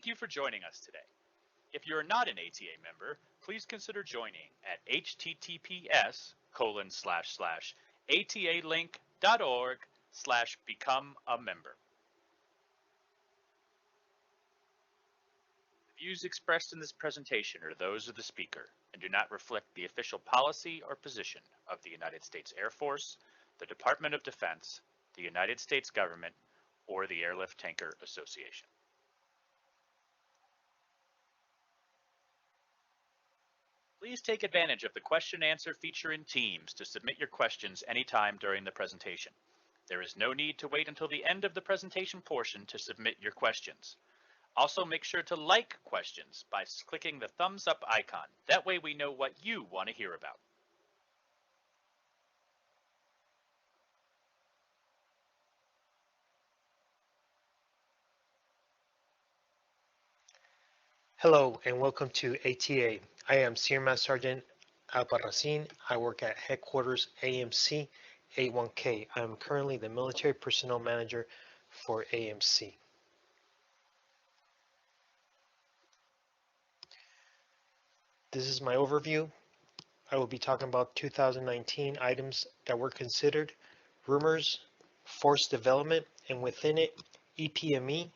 Thank you for joining us today. If you are not an ATA member, please consider joining at https://atalink.org/become a member. The views expressed in this presentation are those of the speaker and do not reflect the official policy or position of the United States Air Force, the Department of Defense, the United States government, or the Airlift Tanker Association. Please take advantage of the question and answer feature in Teams to submit your questions anytime during the presentation. There is no need to wait until the end of the presentation portion to submit your questions. Also, make sure to like questions by clicking the thumbs up icon. That way we know what you want to hear about. Hello and welcome to ATA. I am Senior Master Sergeant Albarracin. I work at Headquarters AMC A1K. I am currently the Military Personnel Manager for AMC. This is my overview. I will be talking about 2019 items that were considered, rumors, force development, and within it, EPME,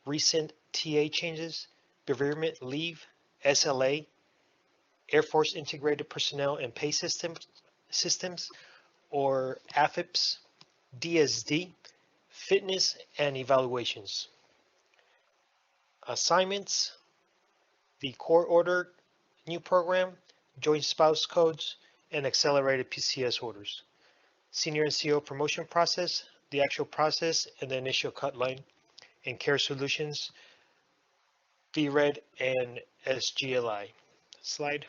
recent TA changes, bereavement leave, SLA, Air Force Integrated Personnel and Pay Systems, or AFIPS, DSD, fitness and evaluations. Assignments, the court order, new program, joint spouse codes, and accelerated PCS orders. Senior NCO promotion process, the actual process and the initial cut line, and care solutions, VRED and SGLI. Slide.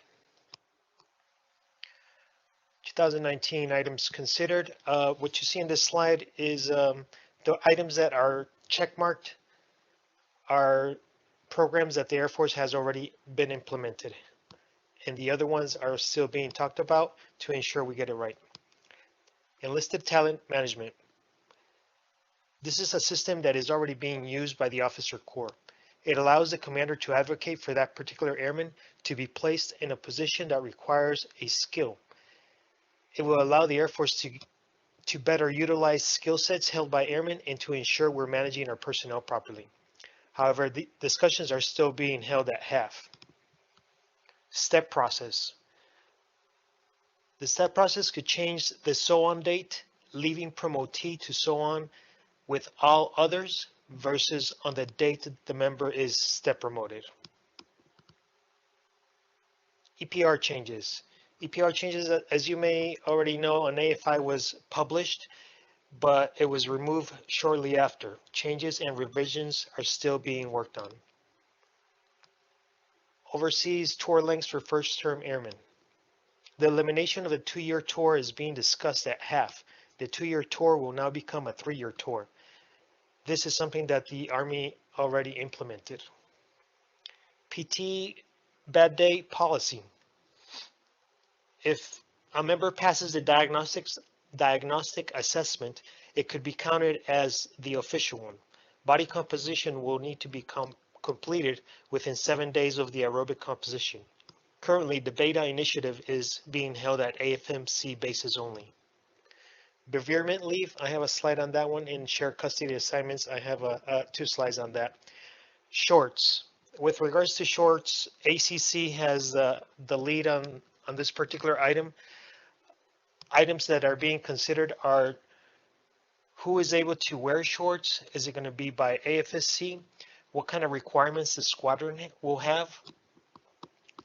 2019 items considered. What you see in this slide is the items that are checkmarked are programs that the Air Force has already been implemented. And the other ones are still being talked about to ensure we get it right. Enlisted talent management. This is a system that is already being used by the officer corps. It allows the commander to advocate for that particular airman to be placed in a position that requires a skill. It will allow the Air Force to better utilize skill sets held by airmen and to ensure we're managing our personnel properly. However, the discussions are still being held at half. Step process. The step process could change the so-on date, leaving promotee to so-on with all others versus on the date that the member is step promoted. EPR changes. EPR changes, as you may already know, an AFI was published, but it was removed shortly after. Changes and revisions are still being worked on. Overseas tour lengths for first-term airmen. The elimination of the 2-year tour is being discussed at half. The 2-year tour will now become a 3-year tour. This is something that the Army already implemented. PT bad day policy. If a member passes the diagnostic assessment, it could be counted as the official one. Body composition will need to be completed within 7 days of the aerobic composition. Currently, the beta initiative is being held at AFMC bases only. Bereavement leave, I have a slide on that one. In shared custody assignments, I have 2 slides on that. Shorts. With regards to shorts, ACC has the lead on this particular item. Items that are being considered are who is able to wear shorts. Is it going to be by AFSC? What kind of requirements the squadron will have?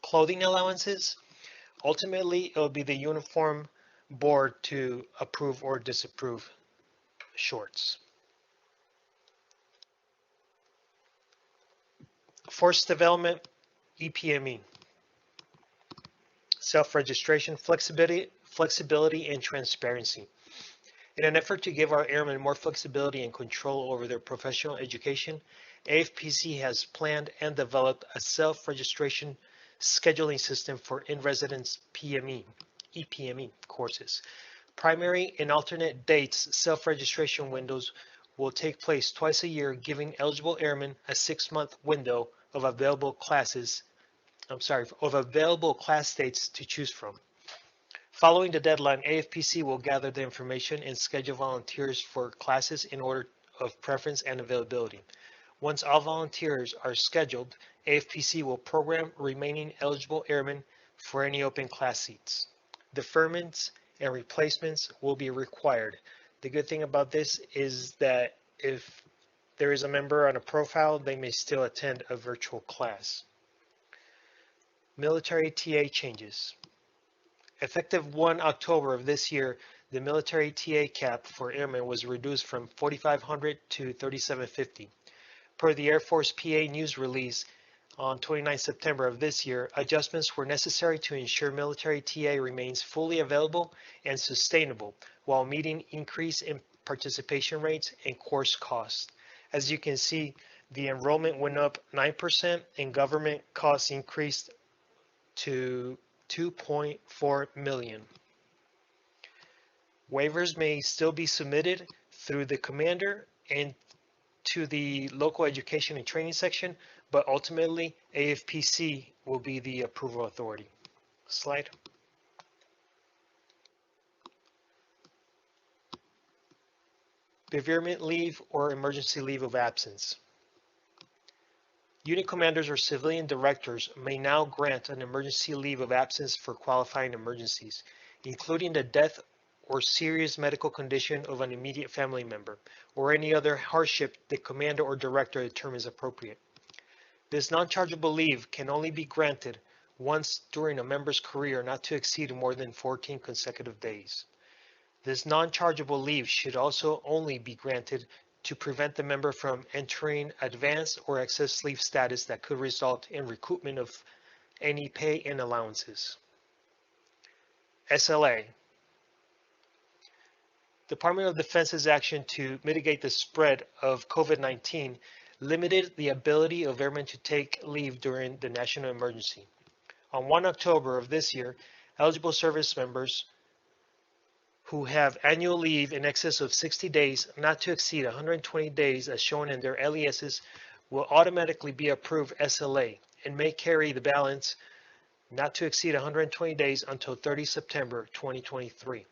Clothing allowances. Ultimately, it will be the uniform board to approve or disapprove shorts. Force development, EPME. Self-registration, flexibility, and transparency. In an effort to give our airmen more flexibility and control over their professional education, AFPC has planned and developed a self-registration scheduling system for in-residence EPME courses. Primary and alternate dates self-registration windows will take place twice a year, giving eligible airmen a 6-month window of available class dates to choose from. Following the deadline, AFPC will gather the information and schedule volunteers for classes in order of preference and availability. Once all volunteers are scheduled, AFPC will program remaining eligible airmen for any open class seats. Deferments and replacements will be required. The good thing about this is that if there is a member on a profile, they may still attend a virtual class. Military TA changes. Effective 1 October of this year, the military TA cap for airmen was reduced from 4,500 to 3,750. Per the Air Force PA news release on 29 September of this year, adjustments were necessary to ensure military TA remains fully available and sustainable while meeting increase in participation rates and course costs. As you can see, the enrollment went up 9% and government costs increased to 2.4 million. Waivers may still be submitted through the commander and to the local education and training section, but ultimately AFPC will be the approval authority. Slide. Bereavement leave or emergency leave of absence. Unit commanders or civilian directors may now grant an emergency leave of absence for qualifying emergencies, including the death or serious medical condition of an immediate family member, or any other hardship the commander or director determines appropriate. This non-chargeable leave can only be granted once during a member's career, not to exceed more than 14 consecutive days. This non-chargeable leave should also only be granted to prevent the member from entering advanced or excess leave status that could result in recoupment of any pay and allowances. SLA. Department of Defense's action to mitigate the spread of COVID-19 limited the ability of airmen to take leave during the national emergency. On 1 October of this year, eligible service members who have annual leave in excess of 60 days, not to exceed 120 days as shown in their LESs, will automatically be approved SLA and may carry the balance not to exceed 120 days until 30 September 2023.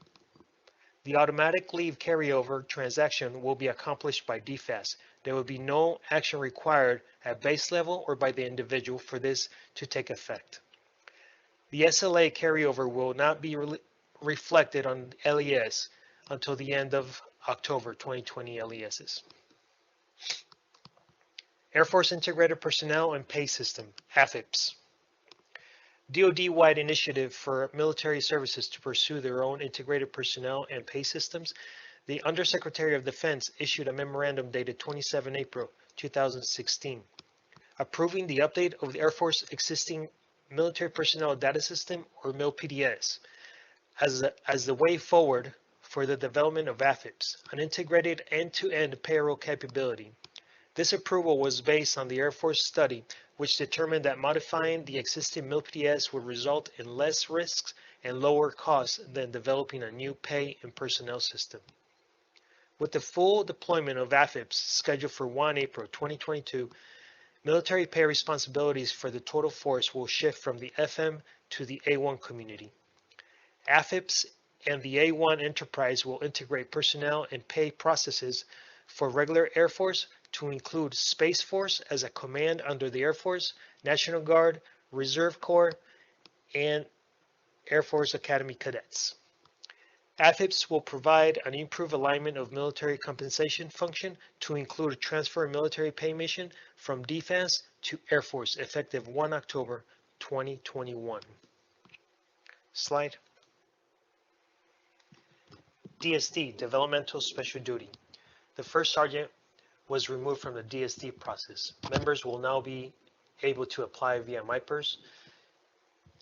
The automatic leave carryover transaction will be accomplished by DFAS. There will be no action required at base level or by the individual for this to take effect. The SLA carryover will not be reflected on LES until the end of October 2020 LESs. Air Force Integrated Personnel and Pay System, AFIPS. DoD-wide initiative for military services to pursue their own integrated personnel and pay systems. The Undersecretary of Defense issued a memorandum dated 27 April 2016, approving the update of the Air Force existing military personnel data system, or MIL-PDS, as the way forward for the development of AFIPS, an integrated end-to-end payroll capability. This approval was based on the Air Force study, which determined that modifying the existing MIL-PDS would result in less risks and lower costs than developing a new pay and personnel system. With the full deployment of AFIPS scheduled for 1 April 2022, military pay responsibilities for the total force will shift from the FM to the A1 community. AFIPS and the A1 enterprise will integrate personnel and pay processes for regular Air Force to include Space Force as a command under the Air Force, National Guard, Reserve Corps, and Air Force Academy cadets. AFIPS will provide an improved alignment of military compensation function to include a transfer of military pay mission from DFAS to Air Force effective 1 October 2021. Slide. DSD, Developmental Special Duty. The first sergeant was removed from the DSD process. Members will now be able to apply via MIPERS.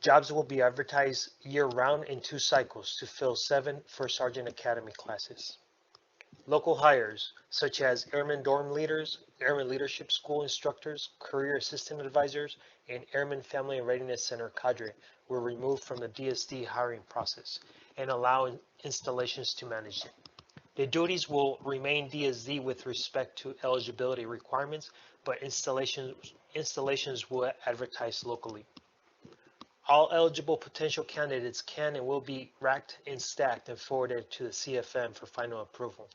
Jobs will be advertised year-round in 2 cycles to fill 7 First Sergeant Academy classes. Local hires, such as Airman Dorm Leaders, Airman Leadership School Instructors, Career Assistant Advisors, and Airman Family and Readiness Center cadre, were removed from the DSD hiring process and allow installations to manage it. The duties will remain DSD with respect to eligibility requirements, but installations will advertise locally. All eligible potential candidates can and will be racked and stacked and forwarded to the CFM for final approval.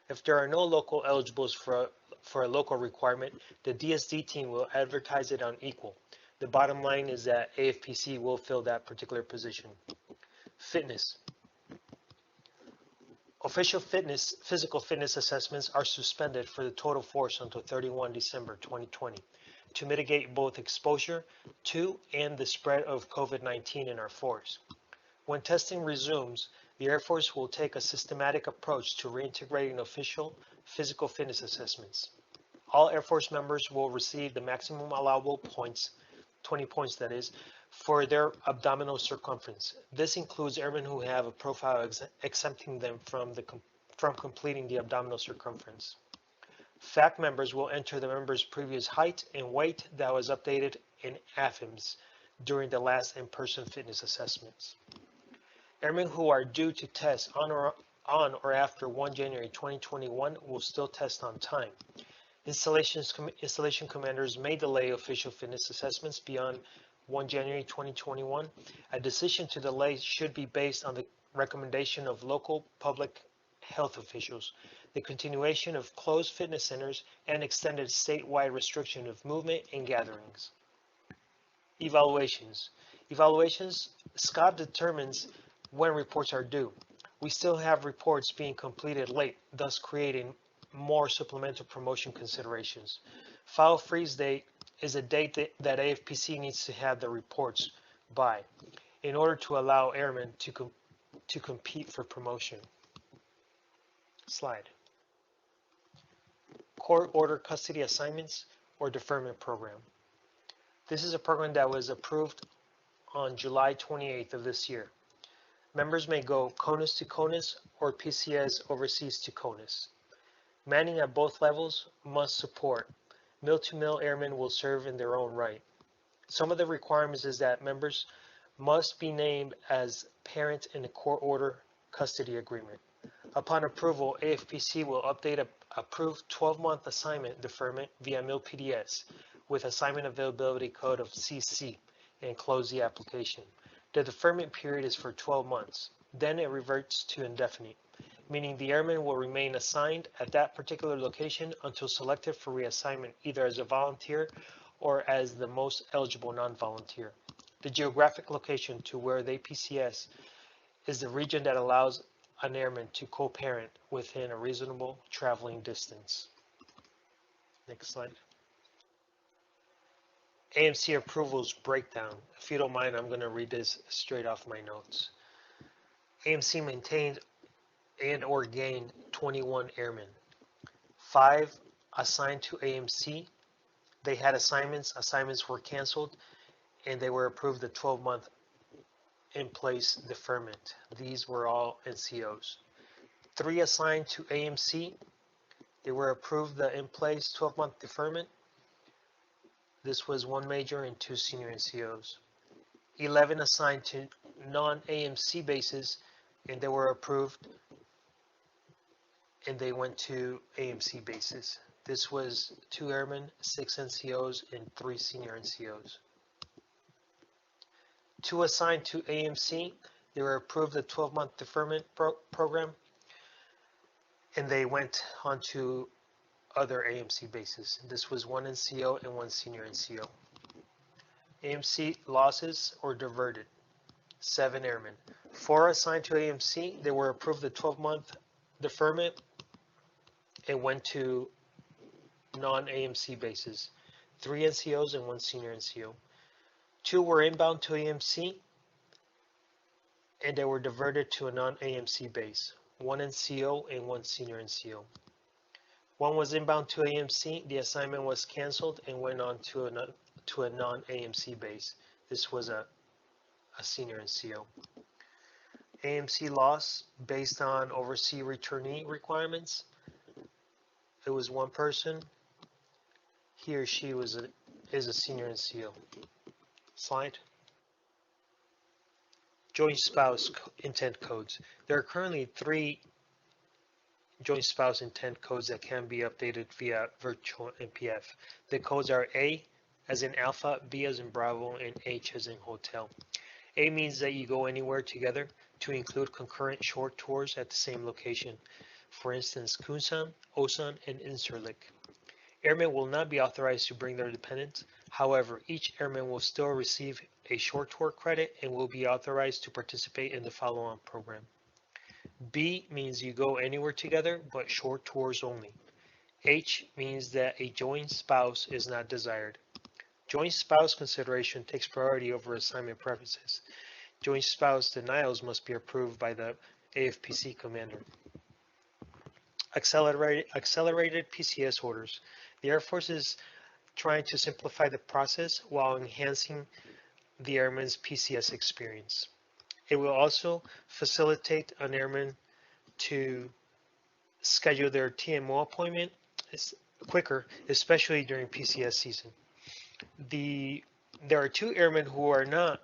If there are no local eligibles for a local requirement, the DSD team will advertise it on equal. The bottom line is that AFPC will fill that particular position. Fitness. Official physical fitness assessments are suspended for the total force until 31 December 2020 to mitigate both exposure to and the spread of COVID-19 in our force. When testing resumes, the Air Force will take a systematic approach to reintegrating official physical fitness assessments. All Air Force members will receive the maximum allowable points, 20 points that is, for their abdominal circumference. This includes airmen who have a profile exempting them from completing the abdominal circumference. FAC members will enter the member's previous height and weight that was updated in AFIMS during the last in-person fitness assessments. Airmen who are due to test on or after 1 January 2021 will still test on time. Installation commanders may delay official fitness assessments beyond 1 January 2021. A decision to delay should be based on the recommendation of local public health officials, the continuation of closed fitness centers, and extended statewide restriction of movement and gatherings. Evaluations. SCOP determines when reports are due. We still have reports being completed late, thus creating more supplemental promotion considerations. File freeze date is a date that AFPC needs to have the reports by in order to allow airmen to compete for promotion. Slide. Court order custody assignments or deferment program. This is a program that was approved on July 28th of this year. Members may go CONUS to CONUS or PCS overseas to CONUS. Manning at both levels must support. Mill-to-mill airmen will serve in their own right. Some of the requirements is that members must be named as parent in the court order custody agreement. Upon approval, AFPC will update a approved 12-month assignment deferment via MIL-PDS with assignment availability code of CC and close the application. The deferment period is for 12 months. Then it reverts to indefinite, meaning the airman will remain assigned at that particular location until selected for reassignment either as a volunteer or as the most eligible non-volunteer. The geographic location to where they PCS is the region that allows an airman to co-parent within a reasonable traveling distance. Next slide. AMC approvals breakdown. If you don't mind, I'm going to read this straight off my notes. AMC maintained and or gained 21 airmen. 5 assigned to AMC. They had assignments. Assignments were canceled, and they were approved the 12-month in-place deferment. These were all NCOs. 3 assigned to AMC. They were approved the in-place 12-month deferment. This was 1 major and 2 senior NCOs. 11 assigned to non-AMC bases, and they were approved, and they went to AMC bases. This was 2 airmen, 6 NCOs, and 3 senior NCOs. 2 assigned to AMC, they were approved the 12-month deferment program, and they went on to other AMC bases. This was 1 NCO and 1 senior NCO. AMC losses or diverted, 7 airmen. 4 assigned to AMC, they were approved the 12-month deferment and went to non-AMC bases. 3 NCOs and 1 senior NCO. 2 were inbound to AMC, and they were diverted to a non-AMC base. 1 NCO and 1 senior NCO. 1 was inbound to AMC. The assignment was canceled and went on to a non-AMC base. This was a senior NCO. AMC loss based on overseas returnee requirements. It was 1 person. He or she is a senior NCO. Slide. Joint spouse intent codes. There are currently 3 joint spouse intent codes that can be updated via virtual MPF. The codes are A as in alpha, B as in Bravo, and H as in hotel. A means that you go anywhere together to include concurrent short tours at the same location. For instance, Kunsan, Osan, and Incirlik. Airmen will not be authorized to bring their dependents. However, each airman will still receive a short tour credit and will be authorized to participate in the follow-on program. B means you go anywhere together, but short tours only. H means that a joint spouse is not desired. Joint spouse consideration takes priority over assignment preferences. Joint spouse denials must be approved by the AFPC commander. Accelerated PCS orders. The Air Force is trying to simplify the process while enhancing the airman's PCS experience. It will also facilitate an airman to schedule their TMO appointment quicker, especially during PCS season. There are 2 airmen who are not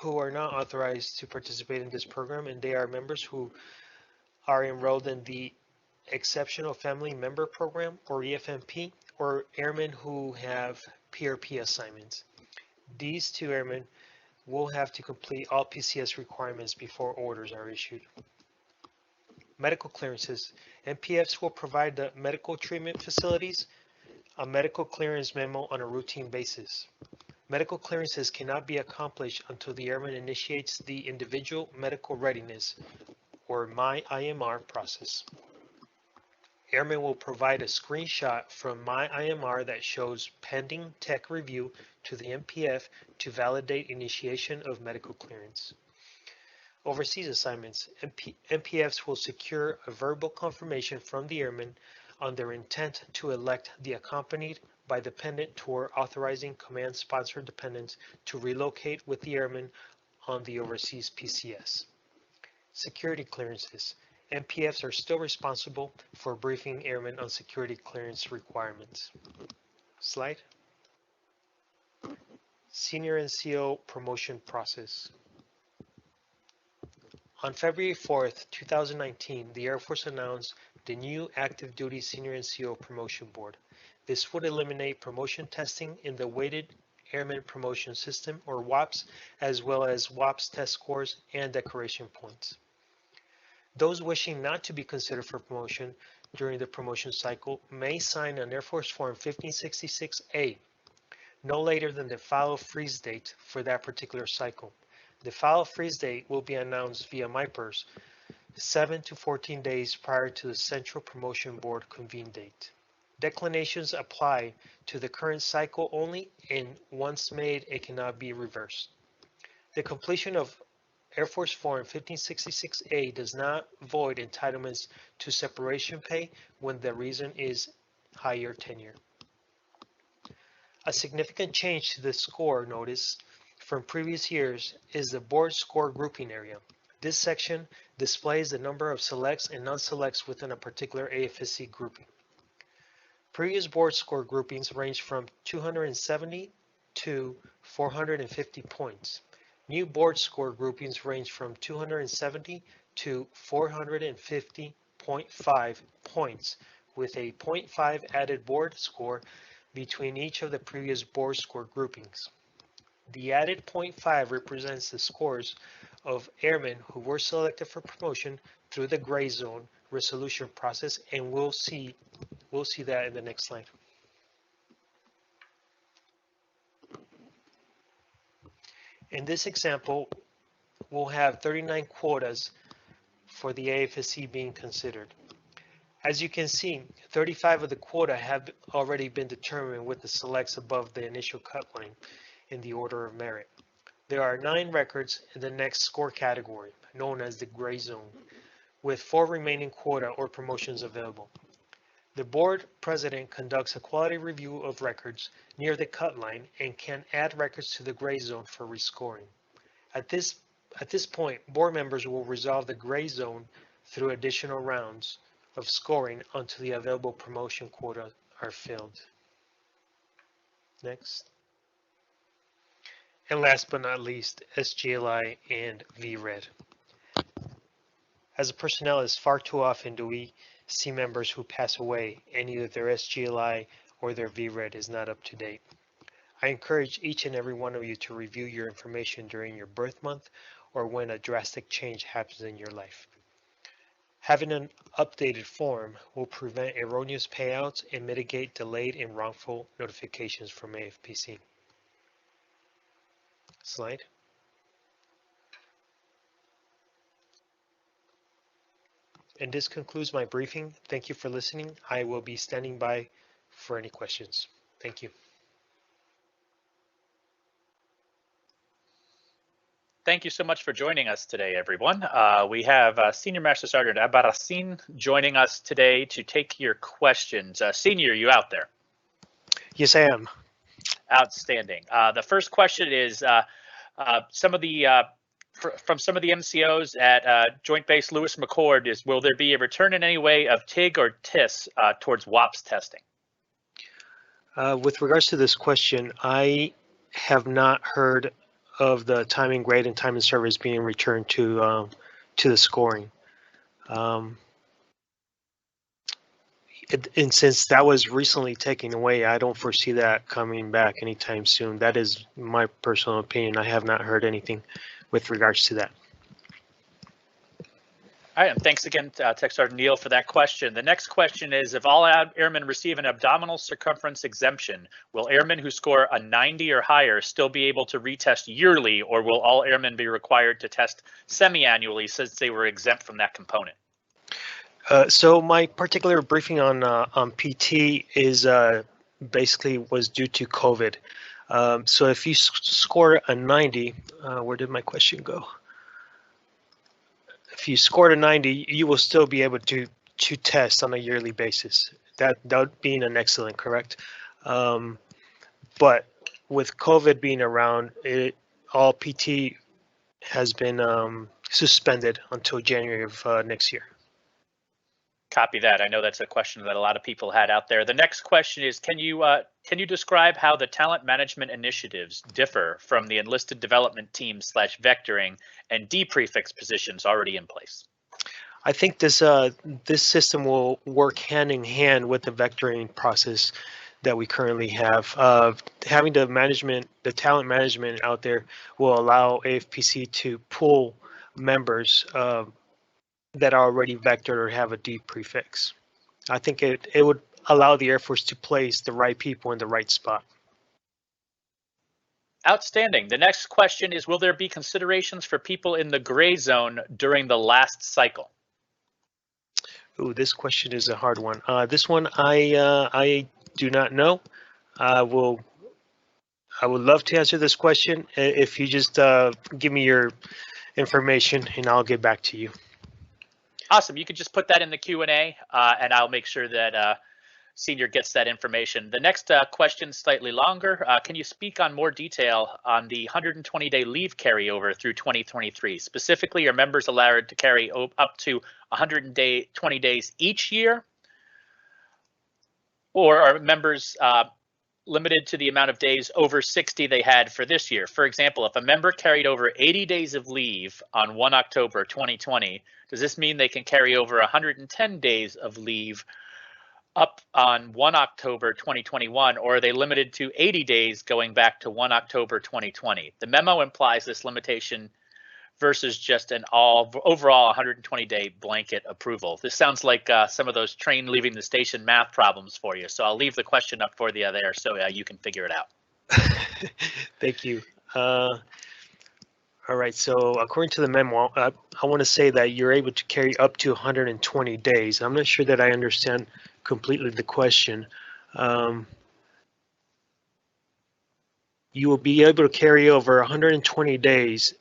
authorized to participate in this program, and they are members who are enrolled in the Exceptional Family Member Program, or EFMP, or airmen who have PRP assignments. These 2 airmen will have to complete all PCS requirements before orders are issued. Medical clearances. MPFs will provide the medical treatment facilities a medical clearance memo on a routine basis. Medical clearances cannot be accomplished until the airman initiates the individual medical readiness, or MyIMR process. Airmen will provide a screenshot from MyIMR that shows pending tech review to the MPF to validate initiation of medical clearance. Overseas assignments. MPFs will secure a verbal confirmation from the airman on their intent to elect the accompanied by dependent tour authorizing command-sponsored dependents to relocate with the airman on the overseas PCS. Security clearances. MPFs are still responsible for briefing airmen on security clearance requirements. Slide. Senior NCO promotion process. On February 4th, 2019, the Air Force announced the new Active Duty Senior NCO Promotion Board. This would eliminate promotion testing in the Weighted Airman Promotion System, or WAPS, as well as WAPS test scores and decoration points. Those wishing not to be considered for promotion during the promotion cycle may sign an Air Force Form 1566A no later than the file freeze date for that particular cycle. The file freeze date will be announced via MIPERS 7 to 14 days prior to the Central Promotion Board convene date. Declinations apply to the current cycle only, and once made, it cannot be reversed. The completion of Air Force Form 1566A does not void entitlements to separation pay when the reason is higher tenure. A significant change to the score notice from previous years is the board score grouping area. This section displays the number of selects and non-selects within a particular AFSC grouping. Previous board score groupings range from 270 to 450 points. New board score groupings range from 270 to 450.5 points, with a 0.5 added board score between each of the previous board score groupings. The added 0.5 represents the scores of airmen who were selected for promotion through the gray zone resolution process, and we'll see that in the next slide. In this example, we'll have 39 quotas for the AFSC being considered. As you can see, 35 of the quota have already been determined with the selects above the initial cut line in the order of merit. There are 9 records in the next score category, known as the gray zone, with 4 remaining quota or promotions available. The board president conducts a quality review of records near the cut line and can add records to the gray zone for rescoring. At this point, board members will resolve the gray zone through additional rounds of scoring until the available promotion quota are filled. Next. And last but not least, SGLI and VRED. As a personnel, is far too often do we C members who pass away and either their SGLI or their VRED is not up to date. I encourage each and every one of you to review your information during your birth month or when a drastic change happens in your life. Having an updated form will prevent erroneous payouts and mitigate delayed and wrongful notifications from AFPC. Slide. And this concludes my briefing. Thank you for listening. I will be standing by for any questions. Thank you. Thank you so much for joining us today, everyone. We have Senior Master Sergeant Abarasin joining us today to take your questions. Senior, you out there? Yes, I am. Outstanding. The first question is from some of the MCOs at Joint Base Lewis McChord is, will there be a return in any way of TIG or TIS towards WAPS testing? With regards to this question, I have not heard of the time and grade and time and service being returned to the scoring. And since that was recently taken away, I don't foresee that coming back anytime soon. That is my personal opinion. I have not heard anything with regards to that. All right, and thanks again, Tech Sergeant Neal, for that question. The next question is, if all airmen receive an abdominal circumference exemption, will airmen who score a 90 or higher still be able to retest yearly, or will all airmen be required to test semi-annually since they were exempt from that component? So my particular briefing on PT is basically was due to COVID. So if you score a 90, where did my question go? If you scored a 90, you will still be able to test on a yearly basis. That being an excellent, correct? But with COVID being around, all PT has been suspended until January of next year. Copy that. I know that's a question that a lot of people had out there. The next question is, can you describe how the talent management initiatives differ from the enlisted development team / vectoring and D-prefix positions already in place? I think this system will work hand in hand with the vectoring process that we currently have. Having the talent management out there will allow AFPC to pull members that are already vectored or have a D prefix. I think it would allow the Air Force to place the right people in the right spot. Outstanding. The next question is, will there be considerations for people in the gray zone during the last cycle? Ooh, this question is a hard one. This one I do not know. I would love to answer this question if you just give me your information and I'll get back to you. Awesome. You can just put that in the Q&A and I'll make sure that Senior gets that information. The next question, slightly longer. Can you speak on more detail on the 120-day leave carryover through 2023? Specifically, are members allowed to carry up to 120 days each year? Or are members limited to the amount of days over 60 they had for this year? For example, if a member carried over 80 days of leave on 1 October 2020, does this mean they can carry over 110 days of leave up on 1 October 2021, or are they limited to 80 days going back to 1 October 2020? The memo implies this limitation versus just an overall 120-day blanket approval. This sounds like some of those train leaving the station math problems for you. So I'll leave the question up for you there so you can figure it out. Thank you. All right, so according to the memo, I want to say that you're able to carry up to 120 days. I'm not sure that I understand completely the question. You will be able to carry over 120 days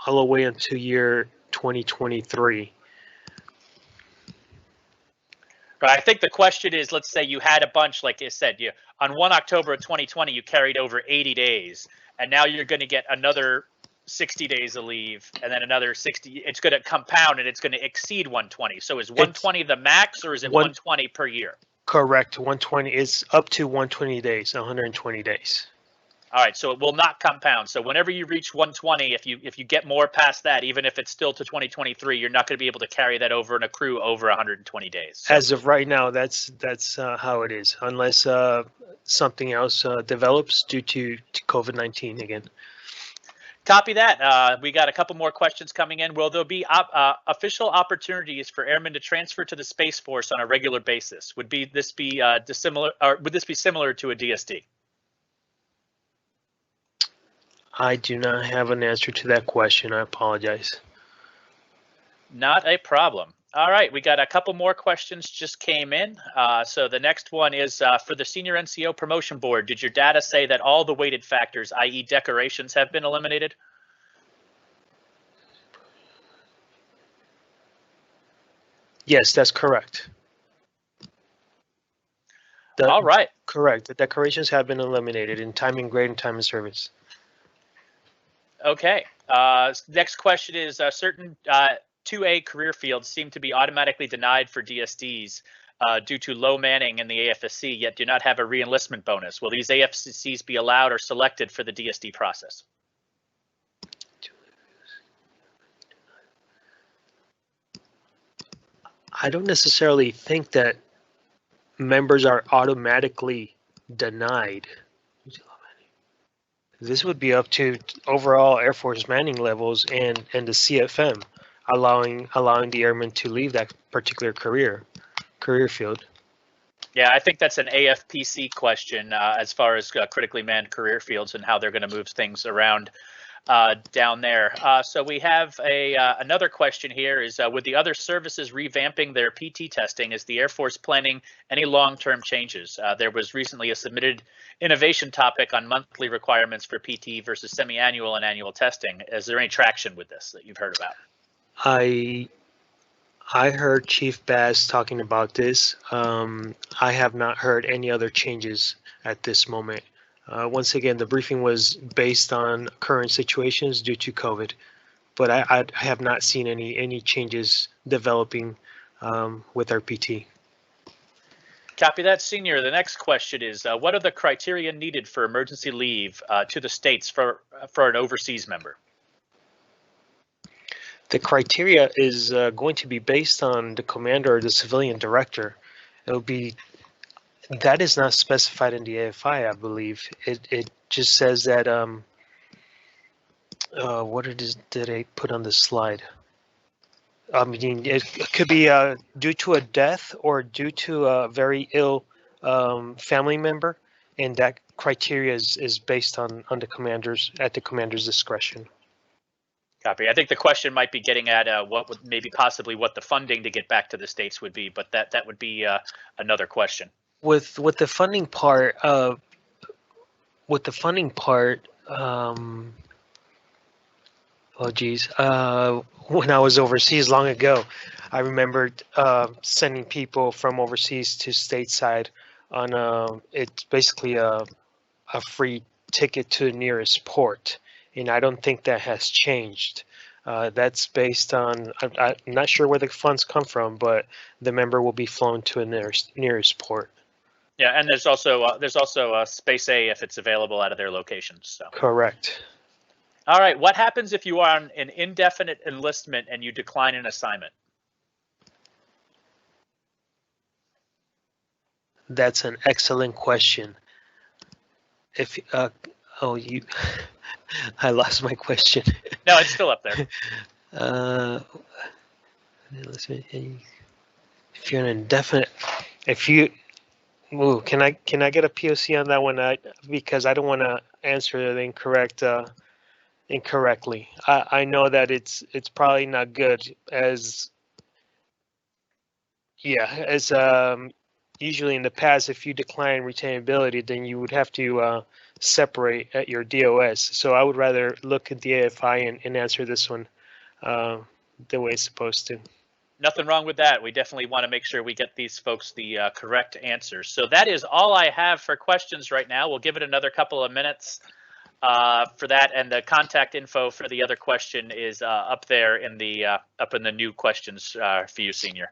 all the way into year 2023. Right. I think the question is, let's say you had a bunch, like you said, on 1 October of 2020, you carried over 80 days, and now you're going to get another 60 days of leave, and then another 60. It's going to compound, and it's going to exceed 120. So is 120 the max, or is it 120 per year? Correct. 120 is up to 120 days, 120 days. All right, so it will not compound. So whenever you reach 120, if you get more past that, even if it's still to 2023, you're not going to be able to carry that over and accrue over 120 days. So, As of right now, that's how it is, unless something else develops due to COVID-19 again. copy that. We got a couple more questions coming in. Will there be official opportunities for airmen to transfer to the Space Force on a regular basis? Would this be dissimilar, or would this be similar to a DSD? I do not have an answer to that question. I apologize. Not a problem. All right, we got a couple more questions just came in. So the next one is for the Senior NCO Promotion Board. Did your data say that all the weighted factors, i.e. decorations, have been eliminated? Yes, that's correct. All right. Correct. The decorations have been eliminated in time and grade and time and service. Okay. Next question is certain 2A career fields seem to be automatically denied for DSDs due to low manning in the AFSC, yet do not have a re-enlistment bonus. Will these AFSCs be allowed or selected for the DSD process? I don't necessarily think that members are automatically denied. This would be up to overall Air Force manning levels and the CFM allowing the airmen to leave that particular career field. Yeah, I think that's an AFPC question as far as critically manned career fields and how they're going to move things around down there. So we have another question here is with the other services revamping their PT testing, is the Air Force planning any long-term changes? There was recently a submitted innovation topic on monthly requirements for PT versus semi-annual and annual testing. Is there any traction with this that you've heard about? I heard Chief Bass talking about this. I have not heard any other changes at this moment. Once again, the briefing was based on current situations due to COVID, but I have not seen any changes developing with our PT. Copy that, Senior. The next question is, what are the criteria needed for emergency leave to the states for an overseas member? The criteria is going to be based on the commander or the civilian director. That is not specified in the AFI, I believe. It just says that what did I put on the slide? I mean, it could be due to a death or due to a very ill family member, and that criteria is based on the commander's discretion. Copy. I think the question might be getting at what would possibly what the funding to get back to the states would be, but that would be another question. With the funding part, oh geez, when I was overseas long ago, I remembered sending people from overseas to stateside on it's basically a free ticket to the nearest port, and I don't think that has changed. That's based on, I'm not sure where the funds come from, but the member will be flown to a nearest port. Yeah, and there's also Space A if it's available out of their locations. So. Correct. All right, what happens if you are on an indefinite enlistment and you decline an assignment? That's an excellent question. If I lost my question. No, it's still up there. If you're an indefinite, can I get a POC on that one? Because I don't want to answer it incorrectly. I know that it's probably not good as usually in the past, if you decline retainability, then you would have to separate at your DOS. So I would rather look at the AFI and answer this one the way it's supposed to. Nothing wrong with that. We definitely want to make sure we get these folks the correct answers. So that is all I have for questions right now. We'll give it another couple of minutes for that, and the contact info for the other question is up there in the new questions for you, Senior.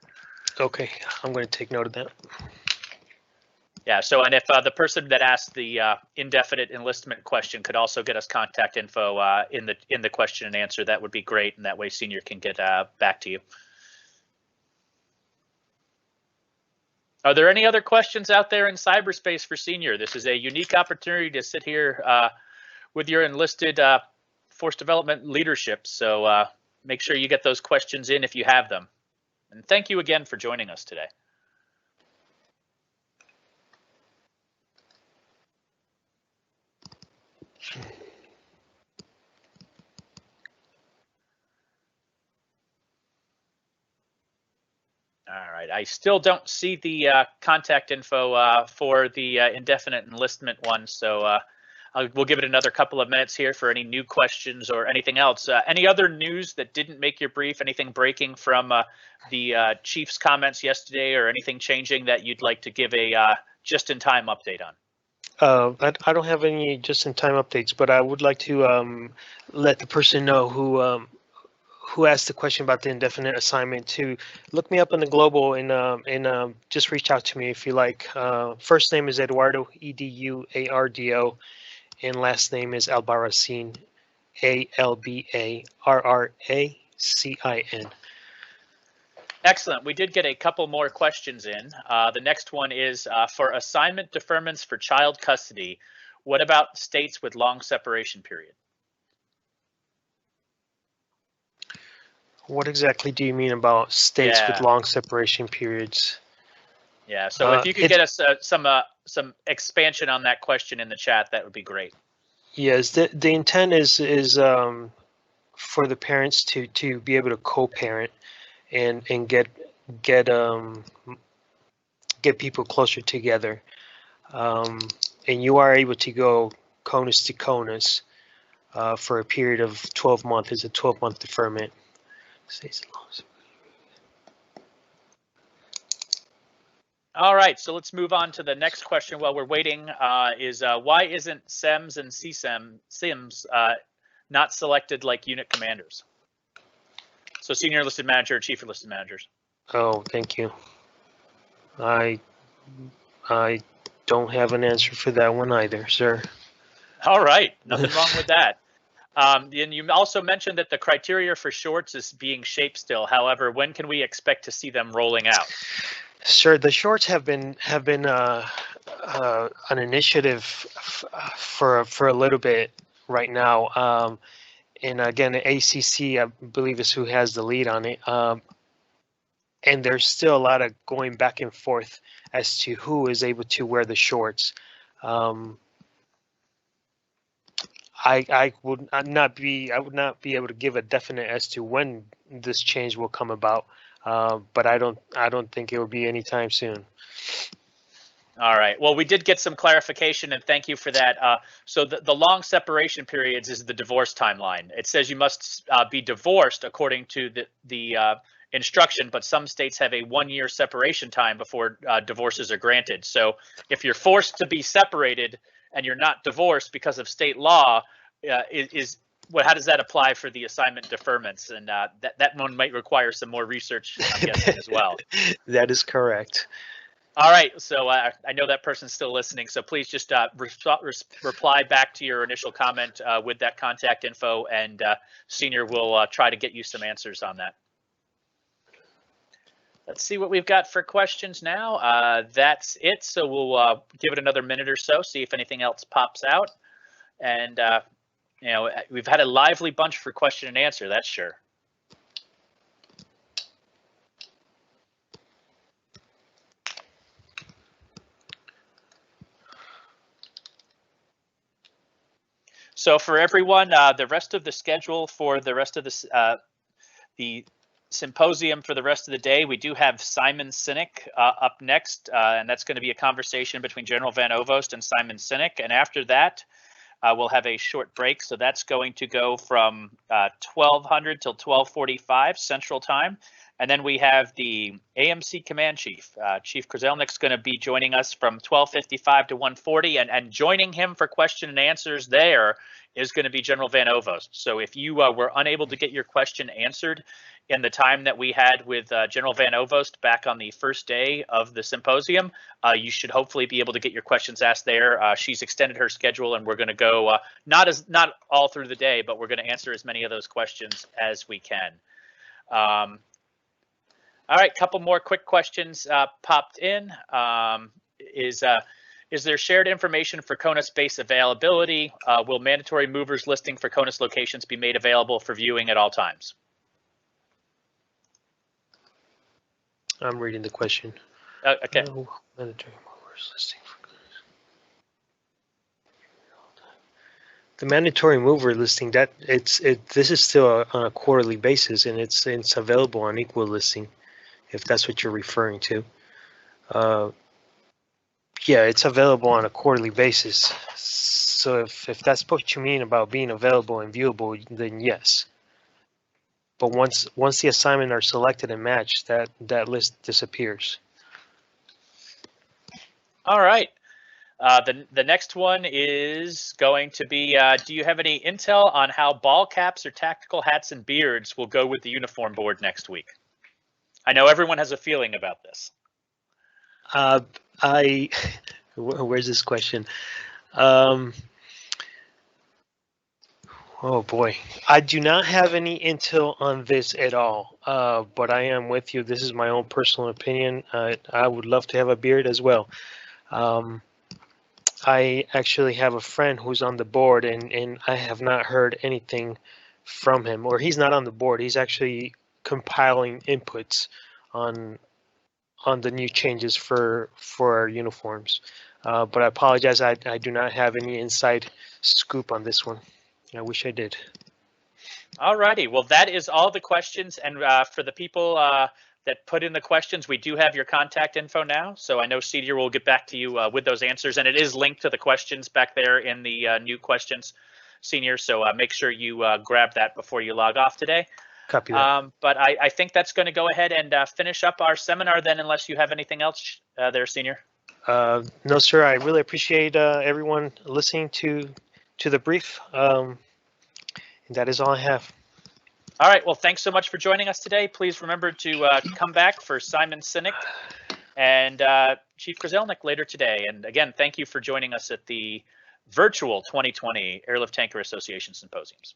Okay, I'm going to take note of that. Yeah, so and if the person that asked the indefinite enlistment question could also get us contact info in the question and answer, that would be great, and that way Senior can get back to you. Are there any other questions out there in cyberspace for Senior? This is a unique opportunity to sit here with your enlisted force development leadership, so make sure you get those questions in if you have them. And thank you again for joining us today. All right, I still don't see the contact info for the indefinite enlistment one, so we'll give it another couple of minutes here for any new questions or anything else. Any other news that didn't make your brief, anything breaking from the chief's comments yesterday, or anything changing that you'd like to give a just-in-time update on? I don't have any just-in-time updates, but I would like to let the person know who asked the question about the indefinite assignment to look me up on the global and just reach out to me if you like. First name is Eduardo, Eduardo, and last name is Albarracin, Albarracin. Excellent. We did get a couple more questions in. The next one is for assignment deferments for child custody. What about states with long separation period? What exactly do you mean about states with long separation periods? Yeah, so if you could get us some expansion on that question in the chat, that would be great. Yes, the intent is for the parents to be able to co-parent and get people closer together, and you are able to go CONUS to CONUS for a period of 12 months. It's a 12-month deferment. All right, so let's move on to the next question while we're waiting. Is why isn't SEMS and CSIMs not selected like unit commanders? So senior enlisted manager, chief enlisted managers. Oh, thank you. I don't have an answer for that one either, sir. All right, nothing wrong with that. And you also mentioned that the criteria for shorts is being shaped still. However, when can we expect to see them rolling out? Sure, the shorts have been an initiative for a little bit right now, and again, the ACC I believe is who has the lead on it, and there's still a lot of going back and forth as to who is able to wear the shorts. I would not be able to give a definite as to when this change will come about, but I don't think it will be anytime soon. All right. Well, we did get some clarification, and thank you for that. So the long separation periods is the divorce timeline. It says you must be divorced according to the instruction, but some states have a 1-year separation time before divorces are granted. So if you're forced to be separated and you're not divorced because of state law, how does that apply for the assignment deferments? And that one might require some more research, I'm guessing, as well. That is correct. All right, so I know that person's still listening, so please just reply back to your initial comment with that contact info, and Senior will try to get you some answers on that. Let's see what we've got for questions now. That's it, so we'll give it another minute or so, see if anything else pops out. And, you know, we've had a lively bunch for question and answer, that's sure. So for everyone, the rest of the schedule for the rest of the symposium for the rest of the day, we do have Simon Sinek up next, and that's going to be a conversation between General Van Ovost and Simon Sinek. And after that, we'll have a short break. So that's going to go from 1200 till 1245 Central Time. And then we have the AMC Command Chief. Chief Krzelnik's going to be joining us from 1255 to 140, and joining him for question and answers there is going to be General Van Ovost. So if you were unable to get your question answered, in the time that we had with General Van Ovost back on the first day of the symposium. You should hopefully be able to get your questions asked there. She's extended her schedule, and we're going to go not all through the day, but we're going to answer as many of those questions as we can. All right, couple more quick questions popped in. Is there shared information for CONUS space availability? Will mandatory movers listing for CONUS locations be made available for viewing at all times? I'm reading the question. Okay. Mandatory movers listing for the mandatory mover listing, this is still on a quarterly basis, and it's available on equal listing, if that's what you're referring to. Yeah, it's available on a quarterly basis. So if that's what you mean about being available and viewable, then yes. But once the assignment are selected and matched, that list disappears. All right. The next one is going to be, do you have any intel on how ball caps or tactical hats and beards will go with the uniform board next week? I know everyone has a feeling about this. Where's this question? Oh boy, I do not have any intel on this at all, but I am with you. This is my own personal opinion. I would love to have a beard as well. I actually have a friend who's on the board, and I have not heard anything from him, or he's not on the board. He's actually compiling inputs on the new changes for our uniforms. But I apologize, I do not have any inside scoop on this one. I wish I did. All righty. Well, that is all the questions. And for the people that put in the questions, we do have your contact info now. So I know Cedar will get back to you with those answers. And it is linked to the questions back there in the new questions, Senior. So make sure you grab that before you log off today. Copy that. But I think that's going to go ahead and finish up our seminar then, unless you have anything else there, Senior. No, sir. I really appreciate everyone listening to the brief. And that is all I have. All right. Well, thanks so much for joining us today. Please remember to come back for Simon Sinek and Chief Krzelnik later today. And again, thank you for joining us at the virtual 2020 Airlift Tanker Association Symposiums.